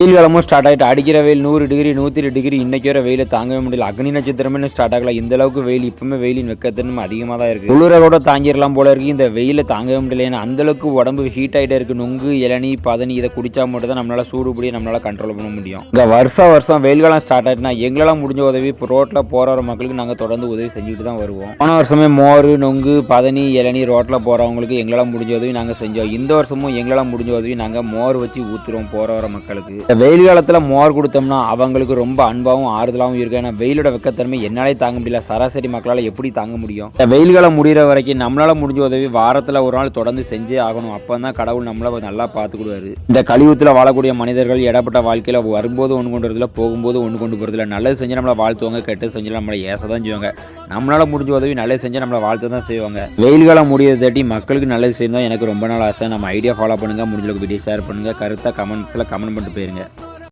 வெயில் காலமும் ஸ்டார்ட் ஆகிட்டு அடிக்கிற வெயில் 100 டிகிரி 102 டிகிரி இன்னைக்கு வர வெயில தாங்கவே முடியல. அக்னி நட்சத்திரமே ஸ்டார்ட் ஆகல. இந்த அளவுக்கு வெயில் இப்பவுமே வெயிலின் வெக்கத்தன்மை அதிகமாக தான் இருக்கு. குளிர கூட தாங்கிடலாம் போல இருக்கு. இந்த வெயில தாங்கவே முடியல. ஏன்னா அந்த அளவுக்கு உடம்பு ஹீட் ஆகிட்டே இருக்கு. நுங்கு இளநீ பதனி இதை குடிச்சா மட்டும் தான் நம்மளால சூடுபடியை நம்மளால கண்ட்ரோல் பண்ண முடியும். இங்கே வருஷம் வெயில் காலம் ஸ்டார்ட் ஆகிட்டுனா எங்களால் முடிஞ்ச உதவி இப்போ ரோட்டில் போகிற மக்களுக்கு நாங்கள் தொடர்ந்து உதவி செஞ்சுட்டு தான் வருவோம். போன வருஷமே மோர் நொங்கு பதனி இளநீ ரோட்டில் போகிறவங்களுக்கு எங்களால் முடிஞ்ச உதவி நாங்கள் செஞ்சோம். இந்த வருஷமும் எங்களால் முடிஞ்ச உதவி நாங்கள் மோர் வச்சு ஊற்றுறோம் போகிற வர மக்களுக்கு. வெயில் காலத்தில் மோர் கொடுத்தோம்னா அவங்களுக்கு ரொம்ப அன்பாகவும் ஆறுதலாகவும் இருக்கு. ஏன்னா வெயிலோட வெக்கத்தன்மை என்னாலே தாங்க முடியல. சராசரி மக்களால் எப்படி தாங்க முடியும்? வெயில் காலம் முடிகிற வரைக்கும் நம்மளால முடிஞ்ச உதவி வாரத்தில் ஒரு நாள் தொடர்ந்து செஞ்சே ஆகணும். அப்போ தான் கடவுள் நம்மளை நல்லா பார்த்துக்கிடுவாரு. இந்த கலியுகத்தில் வாழக்கூடிய மனிதர்கள் இடப்பட்ட வாழ்க்கையில் வரும்போது ஒன்று கொண்டு வரதில்ல, போகும்போது ஒன்று கொண்டு போகிறதில்ல. நல்லது செஞ்சு நம்மளை வாழ்த்துவாங்க, கெட்டது செஞ்சு நம்மளை ஏச தான் செய்வாங்க. நம்மளால முடிஞ்ச உதவி நல்லது செஞ்சு நம்மளை வாழ்த்து தான் செய்வாங்க. வெயில் காலம் முடியறது தாட்டி மக்களுக்கு நல்லது செய்யணும் தான் எனக்கு ரொம்ப நாள் ஆசை. நம்ம ஐடியா ஃபாலோ பண்ணுங்க. முடிஞ்சளவுக்கு வீடியோ ஷேர் பண்ணுங்க. கருத்தாக கமெண்ட்ஸில் கமெண்ட் பண்ணிட்டு போயிருங்க.